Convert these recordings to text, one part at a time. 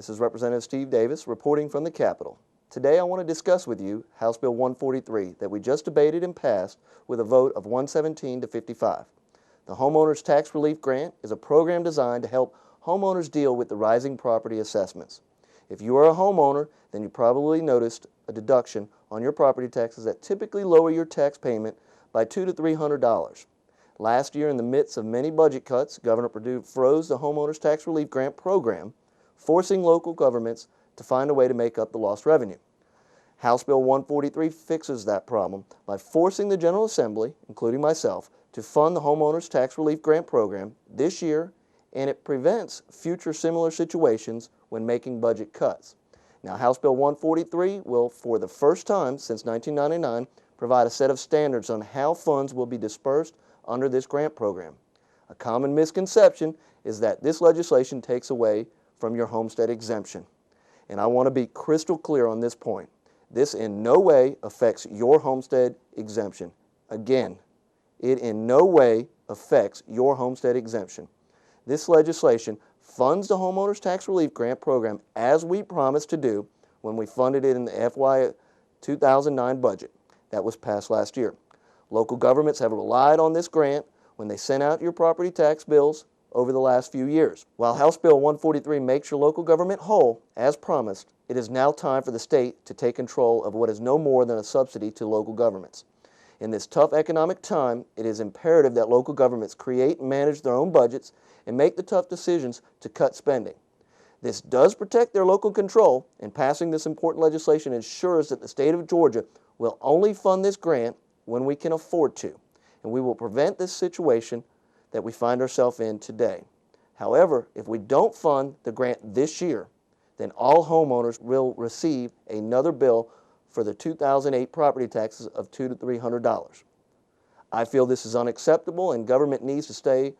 This is Representative Steve Davis reporting from the Capitol. Today I want to discuss with you House Bill 143 that we just debated and passed with a vote of 117 to 55. The Homeowners Tax Relief Grant is a program designed to help homeowners deal with the rising property assessments. If you are a homeowner, then you probably noticed a deduction on your property taxes that typically lower your tax payment by $200 to $300. Last year, in the midst of many budget cuts, Governor Perdue froze the Homeowners Tax Relief Grant program, forcing local governments to find a way to make up the lost revenue. House Bill 143 fixes that problem by forcing the General Assembly, including myself, to fund the Homeowners Tax Relief Grant program this year, and it prevents future similar situations when making budget cuts. Now, House Bill 143 will, for the first time since 1999, provide a set of standards on how funds will be dispersed under this grant program. A common misconception is that this legislation takes away from your homestead exemption. And I want to be crystal clear on this point. This in no way affects your homestead exemption. Again, it in no way affects your homestead exemption. This legislation funds the Homeowners Tax Relief Grant program as we promised to do when we funded it in the FY 2009 budget that was passed last year. Local governments have relied on this grant when they sent out your property tax bills over the last few years. While House Bill 143 makes your local government whole, as promised, it is now time for the state to take control of what is no more than a subsidy to local governments. In this tough economic time, it is imperative that local governments create and manage their own budgets and make the tough decisions to cut spending. This does protect their local control, and passing this important legislation ensures that the state of Georgia will only fund this grant when we can afford to, and we will prevent this situation that we find ourselves in today. However, if we don't fund the grant this year, then all homeowners will receive another bill for the 2008 property taxes of $200 to $300. I feel this is unacceptable, and government needs to stay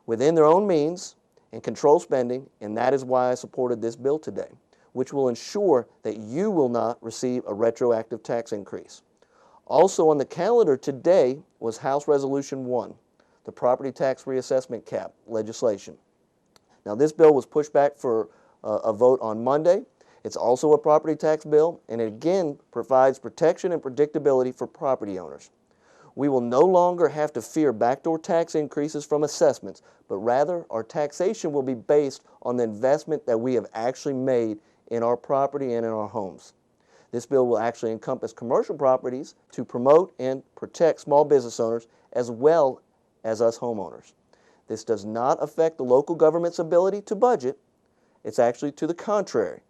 within their own means and control spending, and that is why I supported this bill today, which will ensure that you will not receive a retroactive tax increase. Also on the calendar today was House Resolution 1, the property tax reassessment cap legislation. Now, this bill was pushed back for a vote on Monday. It's also a property tax bill, and it again provides protection and predictability for property owners. We will no longer have to fear backdoor tax increases from assessments, but rather our taxation will be based on the investment that we have actually made in our property and in our homes. This bill will actually encompass commercial properties to promote and protect small business owners as well as us homeowners. This does not affect the local government's ability to budget. It's actually to the contrary.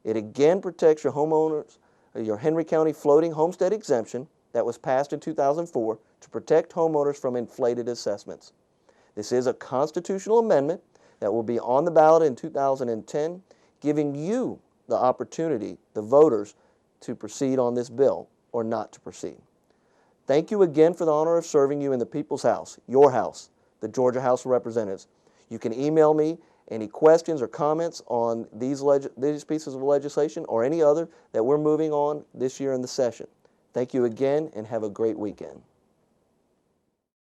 It again protects your homeowners, your Henry County floating homestead exemption that was passed in 2004 to protect homeowners from inflated assessments. This is a constitutional amendment that will be on the ballot in 2010, giving you the opportunity, the voters, to proceed on this bill or not to proceed. Thank you again for the honor of serving you in the People's House, your house, the Georgia House of Representatives. You can email me any questions or comments on these pieces of legislation or any other that we're moving on this year in the session. Thank you again, and have a great weekend.